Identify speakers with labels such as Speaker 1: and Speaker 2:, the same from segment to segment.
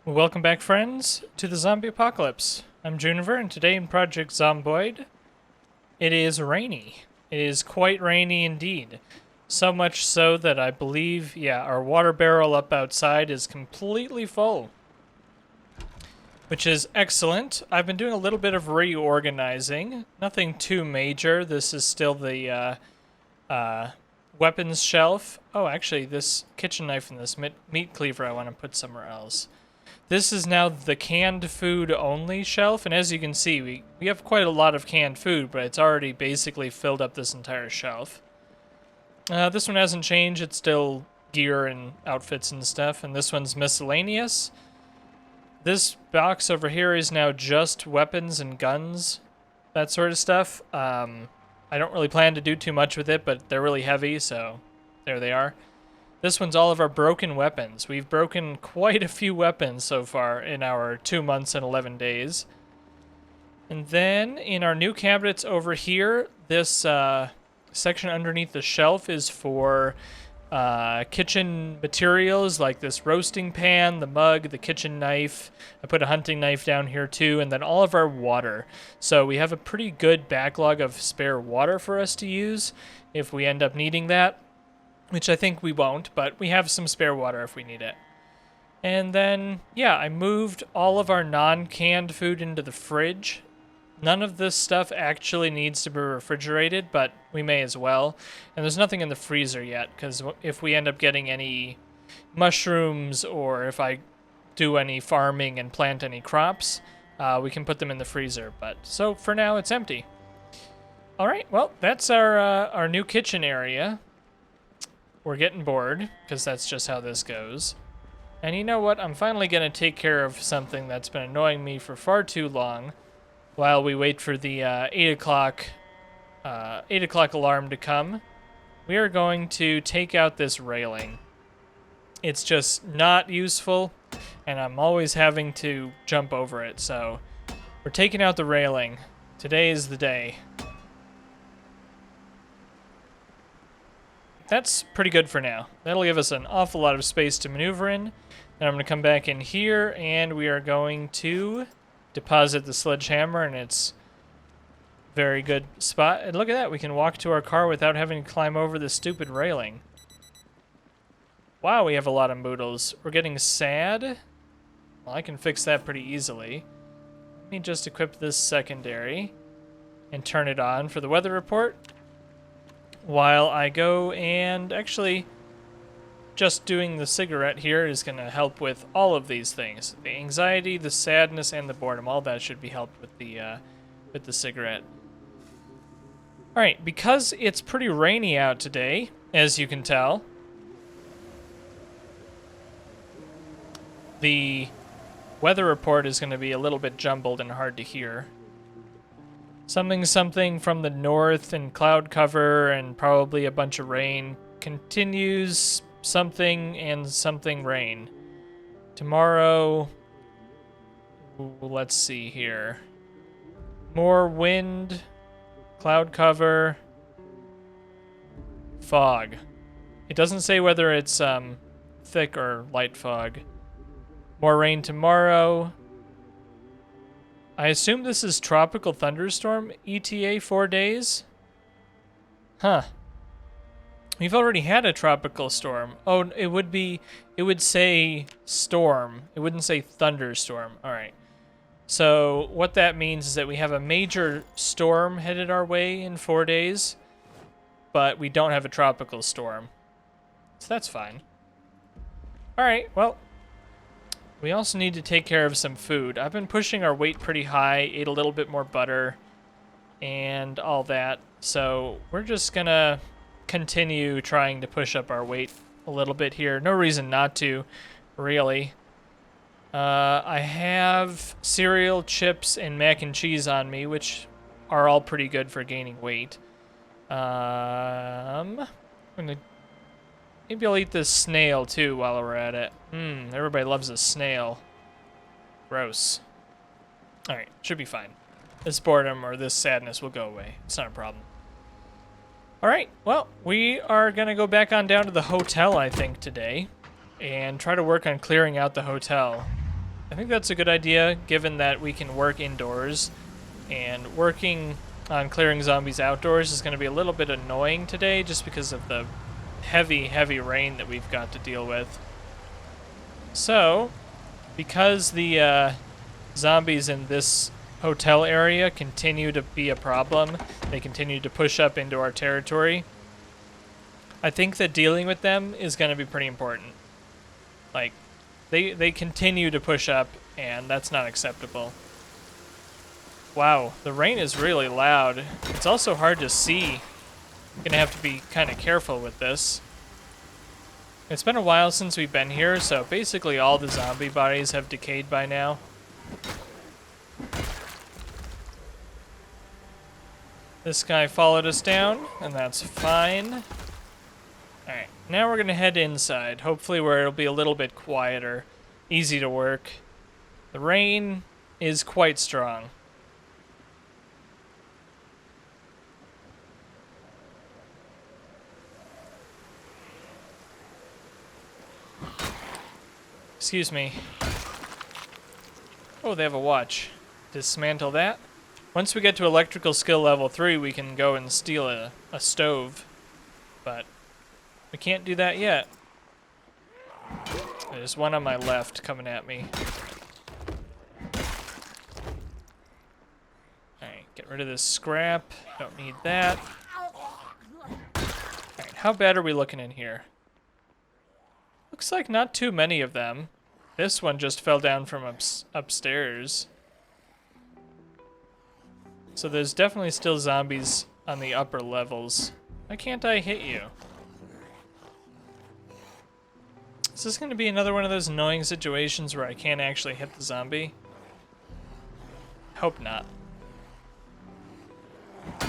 Speaker 1: Welcome back, friends, to the zombie apocalypse. I'm Juniper, and today in Project Zomboid, it is rainy. It is quite rainy indeed. So much so that I believe, our water barrel up outside is completely full. Which is excellent. I've been doing a little bit of reorganizing. Nothing too major. This is still the weapons shelf. Oh, actually, this kitchen knife and this meat cleaver I want to put somewhere else. This is now the canned food only shelf, and as you can see, we have quite a lot of canned food, but it's already basically filled up this entire shelf. This one hasn't changed. It's still gear and outfits and stuff, and this one's miscellaneous. This box over here is now just weapons and guns, that sort of stuff. I don't really plan to do too much with it, but they're really heavy, so there they are. This one's all of our broken weapons. We've broken quite a few weapons so far in our 2 months and 11 days. And then in our new cabinets over here, this section underneath the shelf is for kitchen materials like this roasting pan, the mug, the kitchen knife. I put a hunting knife down here too, and then all of our water. So we have a pretty good backlog of spare water for us to use if we end up needing that. Which I think we won't, but we have some spare water if we need it. And then, I moved all of our non-canned food into the fridge. None of this stuff actually needs to be refrigerated, but we may as well. And there's nothing in the freezer yet, because if we end up getting any mushrooms or if I do any farming and plant any crops, we can put them in the freezer. But so for now, it's empty. All right, well, that's our new kitchen area. We're getting bored, because that's just how this goes. And you know what? I'm finally going to take care of something that's been annoying me for far too long while we wait for the 8 o'clock alarm to come. We are going to take out this railing. It's just not useful, and I'm always having to jump over it. So we're taking out the railing. Today is the day. That's pretty good for now. That'll give us an awful lot of space to maneuver in. Then I'm going to come back in here, and we are going to deposit the sledgehammer in its very good spot. And look at that, we can walk to our car without having to climb over this stupid railing. Wow, we have a lot of moodles. We're getting sad. Well, I can fix that pretty easily. Let me just equip this secondary and turn it on for the weather report. While I go and actually just doing the cigarette here is going to help with all of these things. The anxiety, the sadness, and the boredom. All that should be helped with the cigarette. Alright, because it's pretty rainy out today, as you can tell, the weather report is going to be a little bit jumbled and hard to hear. Something from the north and cloud cover and probably a bunch of rain. Continues something and something rain. Tomorrow, let's see here. More wind, cloud cover, fog. It doesn't say whether it's thick or light fog. More rain tomorrow. I assume this is tropical thunderstorm ETA 4 days? Huh. We've already had a tropical storm. Oh, it would say storm. It wouldn't say thunderstorm. All right. So what that means is that we have a major storm headed our way in 4 days, but we don't have a tropical storm. So that's fine. All right, well, we also need to take care of some food. I've been pushing our weight pretty high, ate a little bit more butter and all that. So we're just gonna continue trying to push up our weight a little bit here. No reason not to, really. I have cereal, chips, and mac and cheese on me, which are all pretty good for gaining weight. Maybe I'll eat this snail too while we're at it. Everybody loves a snail. Gross. Alright, should be fine. This boredom or this sadness will go away. It's not a problem. Alright, well, we are going to go back on down to the hotel, I think, today. And try to work on clearing out the hotel. I think that's a good idea, given that we can work indoors. And working on clearing zombies outdoors is going to be a little bit annoying today, just because of the heavy, heavy rain that we've got to deal with. So, because the zombies in this hotel area continue to be a problem, they continue to push up into our territory, I think that dealing with them is going to be pretty important. Like, they continue to push up, and that's not acceptable. Wow, the rain is really loud. It's also hard to see. I'm gonna have to be kind of careful with this. It's been a while since we've been here, so basically all the zombie bodies have decayed by now. This guy followed us down, and that's fine. Alright, now we're gonna head inside, hopefully where it'll be a little bit quieter, easy to work. The rain is quite strong. Excuse me. Oh, they have a watch. Dismantle that. Once we get to electrical skill level 3, we can go and steal a stove. But we can't do that yet. There's one on my left coming at me. Alright, get rid of this scrap. Don't need that. Alright, how bad are we looking in here? Looks like not too many of them. This one just fell down from upstairs. So there's definitely still zombies on the upper levels. Why can't I hit you? Is this going to be another one of those annoying situations where I can't actually hit the zombie? Hope not.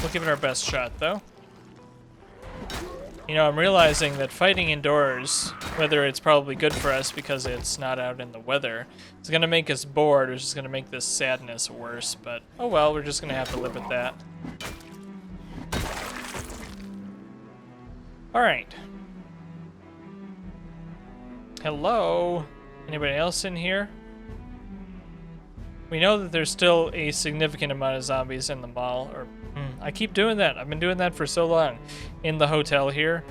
Speaker 1: We'll give it our best shot, though. You know, I'm realizing that fighting indoors, whether it's probably good for us because it's not out in the weather, is going to make us bored, which is going to make this sadness worse, but oh well, we're just going to have to live with that. Alright. Hello? Anybody else in here? We know that there's still a significant amount of zombies in the mall, or I keep doing that. I've been doing that for so long. In the hotel here,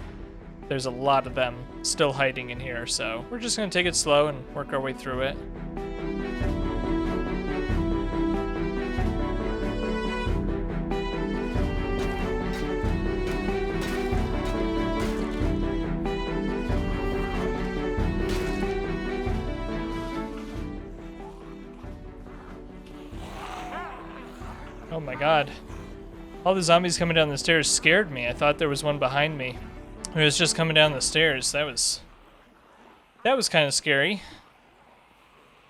Speaker 1: there's a lot of them still hiding in here, so we're just going to take it slow and work our way through it. Oh my god. All the zombies coming down the stairs scared me. I thought there was one behind me. It was just coming down the stairs. That was kind of scary.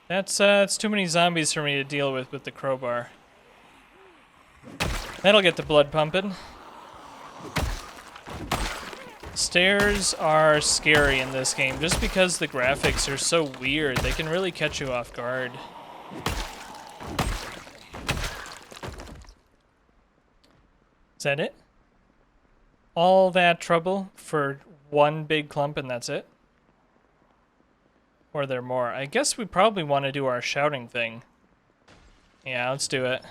Speaker 1: That's too many zombies for me to deal with the crowbar. That'll get the blood pumping. Stairs are scary in this game just because the graphics are so weird. They can really catch you off guard. Is that it? All that trouble for one big clump and that's it? Or are there more? I guess we probably want to do our shouting thing. Yeah, let's do it.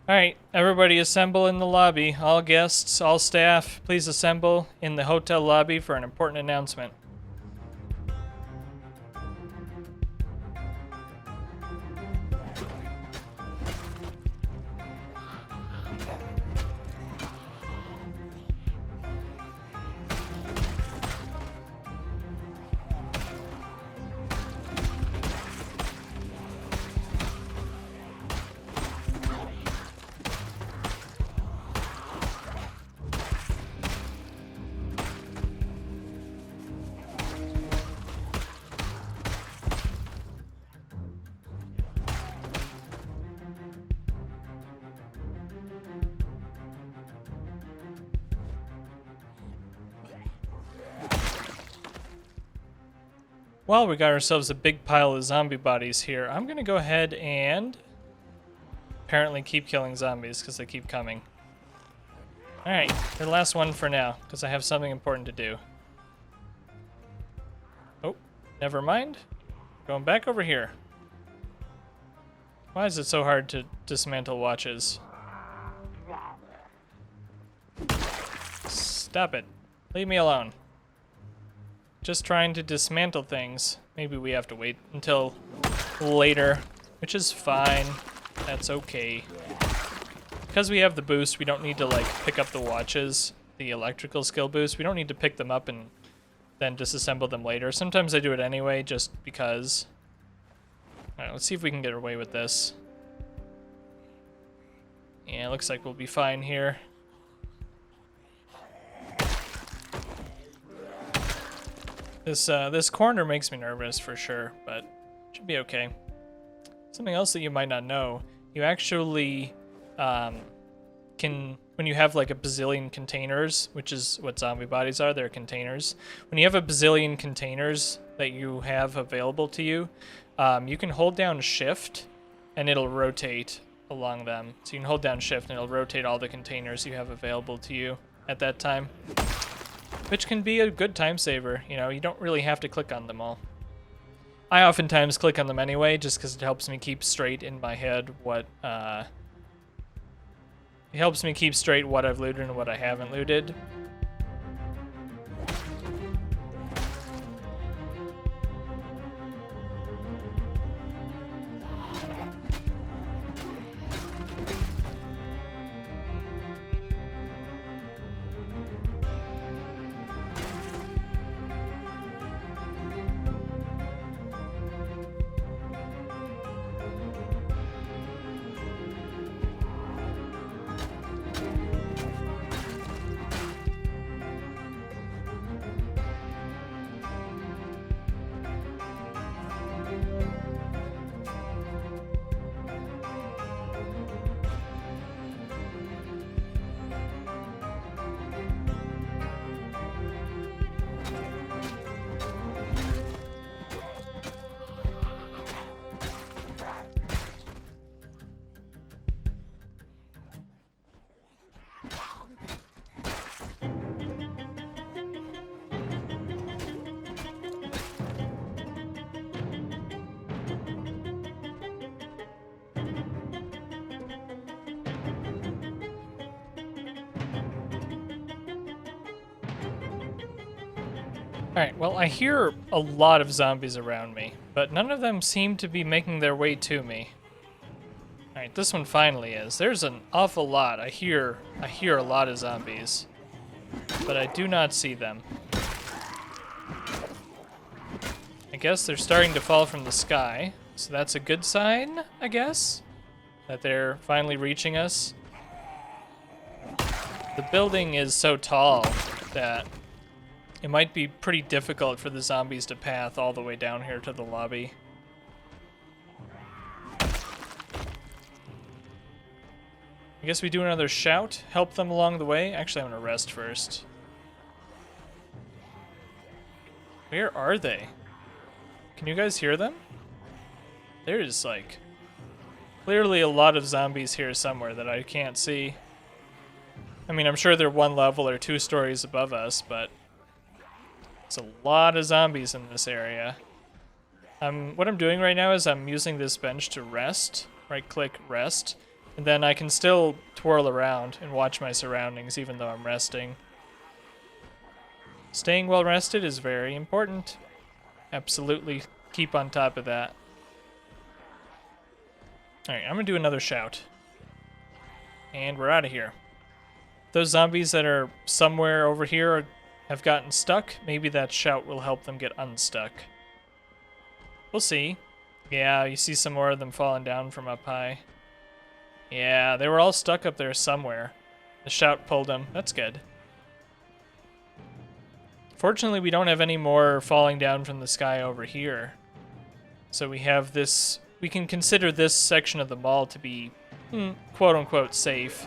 Speaker 1: Alright, everybody assemble in the lobby. All guests, all staff, please assemble in the hotel lobby for an important announcement. well, we got ourselves a big pile of zombie bodies here. I'm gonna go ahead and apparently keep killing zombies because they keep coming. Alright, the last one for now, because I have something important to do. Oh, never mind. Going back over here. Why is it so hard to dismantle watches? Stop it. Leave me alone. Just trying to dismantle things. Maybe we have to wait until later, which is fine. That's okay. Because we have the boost, we don't need to like pick up the watches, the electrical skill boost. We don't need to pick them up and then disassemble them later. Sometimes I do it anyway, just because. Alright, let's see if we can get away with this. Yeah, looks like we'll be fine here. This corner makes me nervous for sure, but should be okay. Something else that you might not know, you actually can, when you have like a bazillion containers, which is what zombie bodies are, they're containers. When you have a bazillion containers that you have available to you, you can hold down shift and it'll rotate along them. So you can hold down shift and it'll rotate all the containers you have available to you at that time. Which can be a good time saver, you know, you don't really have to click on them all. I oftentimes click on them anyway, just because it helps me keep straight in my head what, it helps me keep straight what I've looted and what I haven't looted. Alright, well, I hear a lot of zombies around me, but none of them seem to be making their way to me. Alright, this one finally is. There's an awful lot. I hear a lot of zombies, but I do not see them. I guess they're starting to fall from the sky, so that's a good sign, I guess, that they're finally reaching us. The building is so tall that it might be pretty difficult for the zombies to path all the way down here to the lobby. I guess we do another shout, help them along the way. Actually, I'm gonna rest first. Where are they? Can you guys hear them? There's like clearly a lot of zombies here somewhere that I can't see. I mean, I'm sure they're one level or 2 stories above us, but there's a lot of zombies in this area. What I'm doing right now is I'm using this bench to rest. Right-click, rest. And then I can still twirl around and watch my surroundings even though I'm resting. Staying well rested is very important. Absolutely keep on top of that. Alright, I'm gonna do another shout. And we're out of here. Those zombies that are somewhere over here have gotten stuck. Maybe that shout will help them get unstuck. We'll see. Yeah, you see some more of them falling down from up high. Yeah, they were all stuck up there somewhere. The shout pulled them. That's good. Fortunately, we don't have any more falling down from the sky over here. So we have this... We can consider this section of the mall to be, quote-unquote, safe.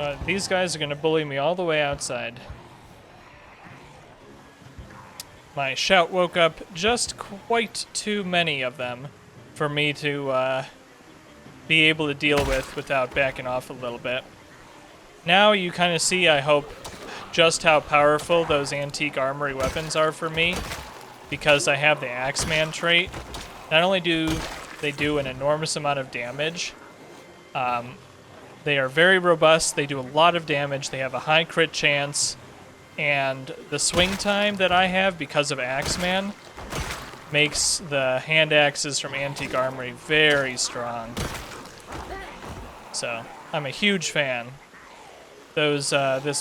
Speaker 1: So these guys are going to bully me all the way outside. My shout woke up just quite too many of them for me to be able to deal with without backing off a little bit. Now you kind of see, I hope, just how powerful those antique armory weapons are for me because I have the Axeman trait. Not only do they do an enormous amount of damage, they are very robust, they do a lot of damage, they have a high crit chance, and the swing time that I have because of Axeman makes the hand axes from Antique Armory very strong. So, I'm a huge fan. This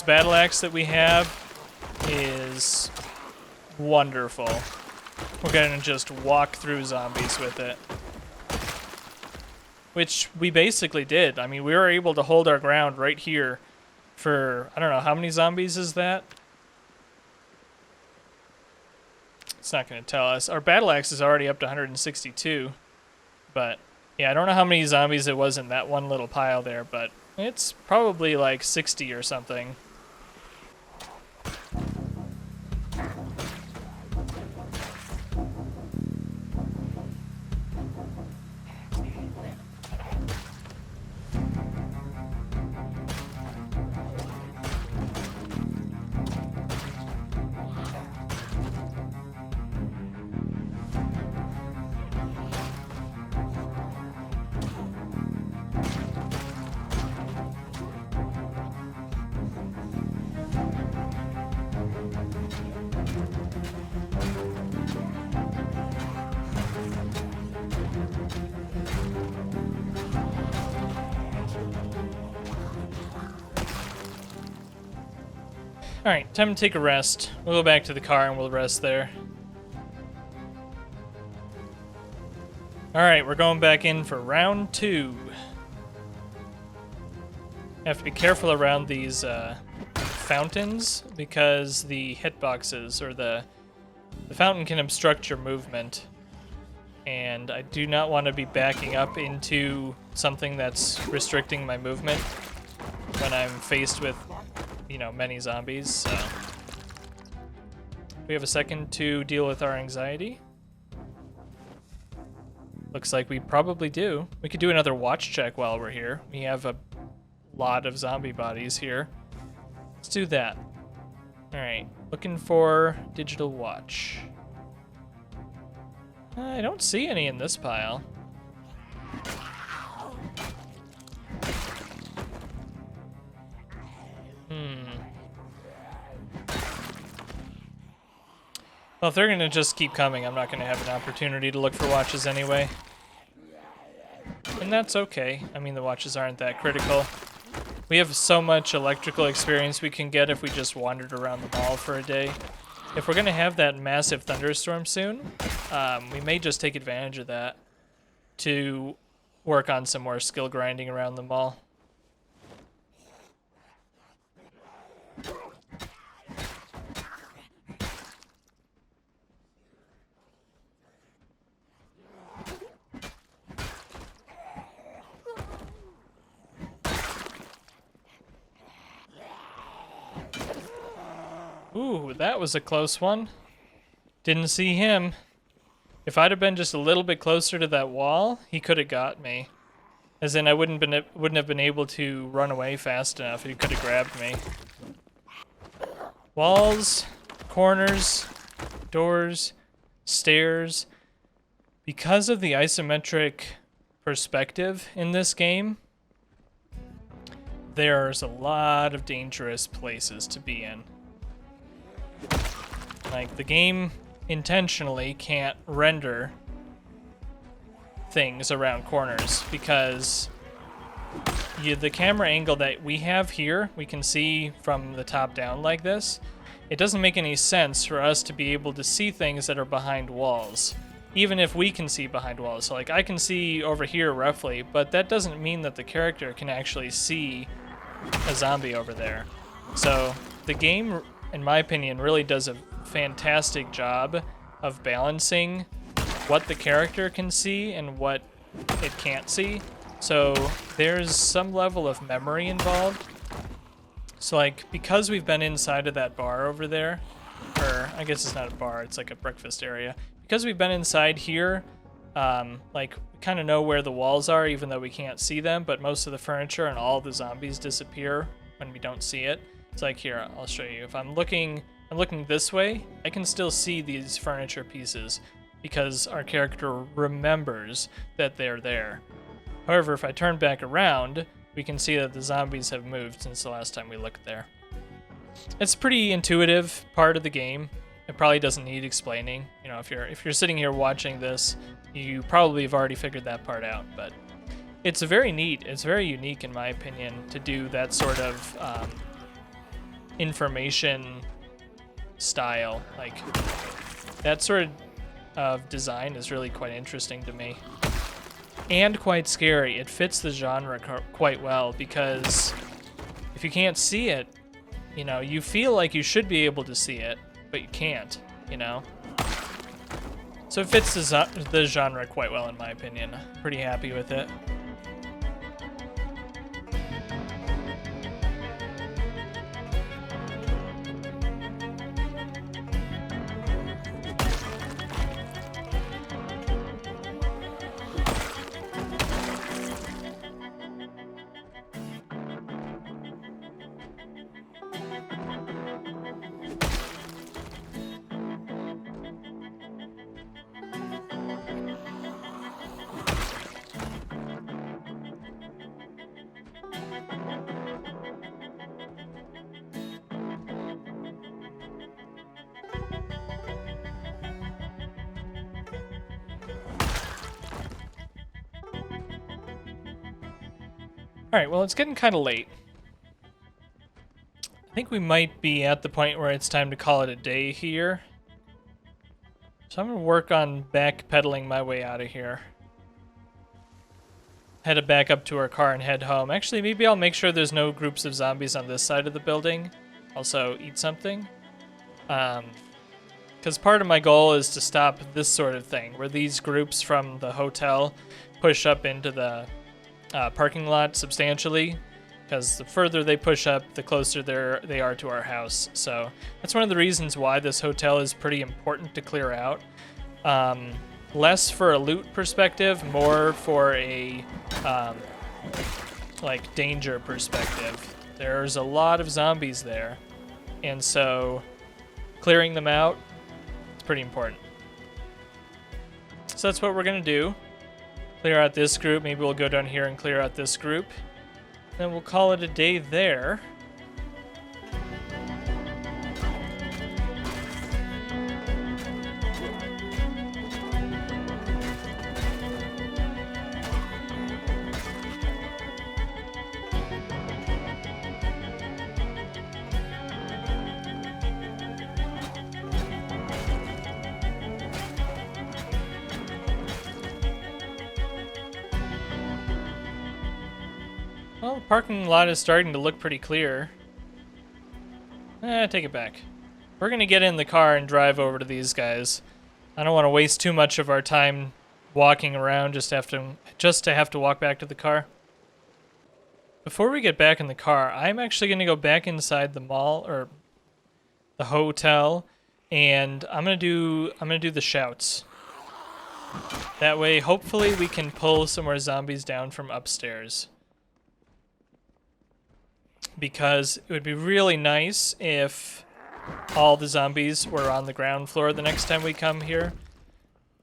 Speaker 1: battle axe that we have is wonderful. We're gonna just walk through zombies with it. Which we basically did. I mean, we were able to hold our ground right here for, I don't know, how many zombies is that? It's not going to tell us. Our battle axe is already up to 162. But, yeah, I don't know how many zombies it was in that one little pile there, but it's probably like 60 or something. Alright, time to take a rest. We'll go back to the car and we'll rest there. Alright, we're going back in for round 2. Have to be careful around these fountains because the hitboxes or the fountain can obstruct your movement. And I do not want to be backing up into something that's restricting my movement when I'm faced with, you know, many zombies. So we have a second to deal with our anxiety. Looks like we probably do. We could do another watch check while we're here. We have a lot of zombie bodies here. Let's do that. Alright, looking for digital watch. I don't see any in this pile. Well, if they're gonna just keep coming, I'm not gonna have an opportunity to look for watches anyway. And that's okay. I mean, the watches aren't that critical. We have so much electrical experience we can get if we just wandered around the mall for a day. If we're gonna have that massive thunderstorm soon, we may just take advantage of that to work on some more skill grinding around the mall. Ooh, that was a close one. Didn't see him. If I'd have been just a little bit closer to that wall, he could have got me. As in, I wouldn't have been able to run away fast enough. He could have grabbed me. Walls, corners, doors, stairs. Because of the isometric perspective in this game, there's a lot of dangerous places to be in. Like, the game intentionally can't render things around corners because the camera angle that we have here, we can see from the top down like this. It doesn't make any sense for us to be able to see things that are behind walls, even if we can see behind walls. So, like, I can see over here roughly, but that doesn't mean that the character can actually see a zombie over there. So the game, in my opinion, really does a fantastic job of balancing what the character can see and what it can't see. So there's some level of memory involved So, like, because we've been inside of that bar over there, or I guess it's not a bar, it's like a breakfast area. Because we've been inside here, like, we kind of know where the walls are, even though we can't see them, but most of the furniture and all the zombies disappear when we don't see it. It's like, here, I'll show you. If I'm looking this way, I can still see these furniture pieces because our character remembers that they're there. However, if I turn back around, we can see that the zombies have moved since the last time we looked there. It's a pretty intuitive part of the game. It probably doesn't need explaining. You know, if you're sitting here watching this, you probably have already figured that part out. But it's very neat. It's very unique, in my opinion, to do that sort of information style. Like, that sort of design is really quite interesting to me. And quite scary. It fits the genre quite well because if you can't see it, you know, you feel like you should be able to see it, but you can't, you know? So it fits the genre quite well, in my opinion. Pretty happy with it. Alright, well, it's getting kind of late. I think we might be at the point where it's time to call it a day here. So I'm going to work on backpedaling my way out of here. Head it back up to our car and head home. Actually, maybe I'll make sure there's no groups of zombies on this side of the building. Also, eat something. Because part of my goal is to stop this sort of thing, where these groups from the hotel push up into the parking lot substantially, because the further they push up, the closer they are to our house. So that's one of the reasons why this hotel is pretty important to clear out. Less for a loot perspective, more for a like danger perspective. There's a lot of zombies there, and so clearing them out is pretty important. So that's what we're gonna do. Clear out this group. Maybe we'll go down here and clear out this group. Then we'll call it a day there. Well, the parking lot is starting to look pretty clear. Take it back. We're gonna get in the car and drive over to these guys. I don't want to waste too much of our time walking around just to have to walk back to the car. Before we get back in the car, I'm actually gonna go back inside the mall or the hotel, and I'm gonna do the shouts. That way, hopefully, we can pull some more zombies down from upstairs. Because it would be really nice if all the zombies were on the ground floor the next time we come here,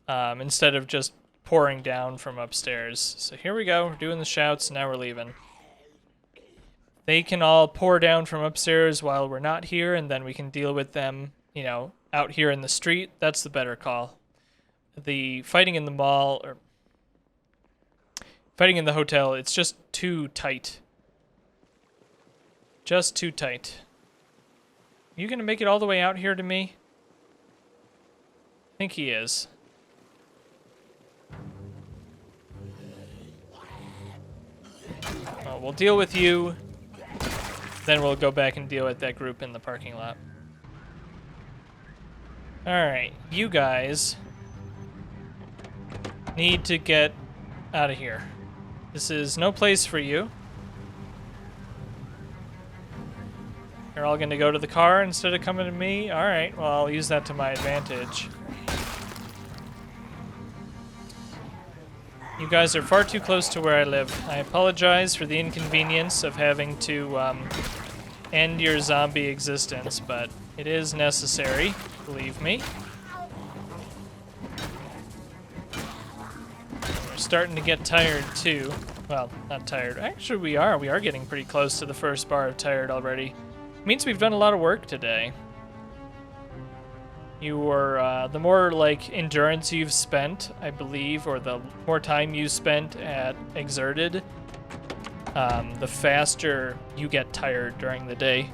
Speaker 1: instead of just pouring down from upstairs. So here we go, we're doing the shouts, now we're leaving. They can all pour down from upstairs while we're not here, and then we can deal with them, you know, out here in the street. That's the better call. The fighting in the mall, or fighting in the hotel, it's just too tight. Just too tight. You gonna make it all the way out here to me? I think he is. Well, we'll deal with you. Then we'll go back and deal with that group in the parking lot. Alright, you guys need to get out of here. This is no place for you. You're all gonna go to the car instead of coming to me? Alright, well, I'll use that to my advantage. You guys are far too close to where I live. I apologize for the inconvenience of having to end your zombie existence, but it is necessary, believe me. We're starting to get tired too. Well, not tired. Actually, we are. We are getting pretty close to the first bar of tired already. It means we've done a lot of work today. You were, the more, like, endurance you've spent, I believe, or the more time you spent at Exerted, the faster you get tired during the day.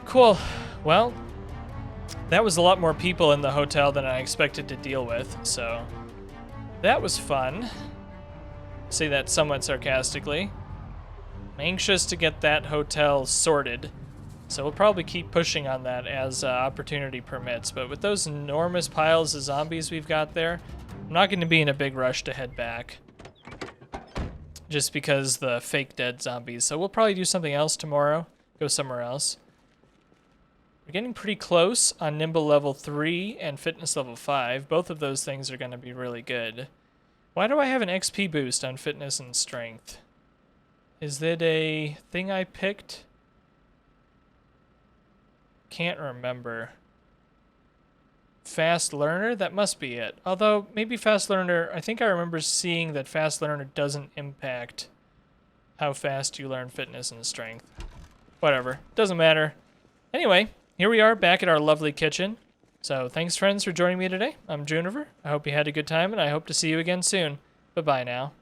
Speaker 1: Cool. Well, that was a lot more people in the hotel than I expected to deal with, so that was fun. I say that somewhat sarcastically. I'm anxious to get that hotel sorted. So we'll probably keep pushing on that as opportunity permits. But with those enormous piles of zombies we've got there, I'm not going to be in a big rush to head back. Just because the fake dead zombies. So we'll probably do something else tomorrow. Go somewhere else. We're getting pretty close on Nimble level 3 and Fitness level 5. Both of those things are going to be really good. Why do I have an XP boost on Fitness and Strength? Is it a thing I picked? Can't remember. Fast Learner? That must be it. Although, maybe Fast Learner, I think I remember seeing that Fast Learner doesn't impact how fast you learn Fitness and Strength. Whatever. Doesn't matter. Anyway, here we are back at our lovely kitchen. So, thanks friends for joining me today. I'm Juniper. I hope you had a good time, and I hope to see you again soon. Bye-bye now.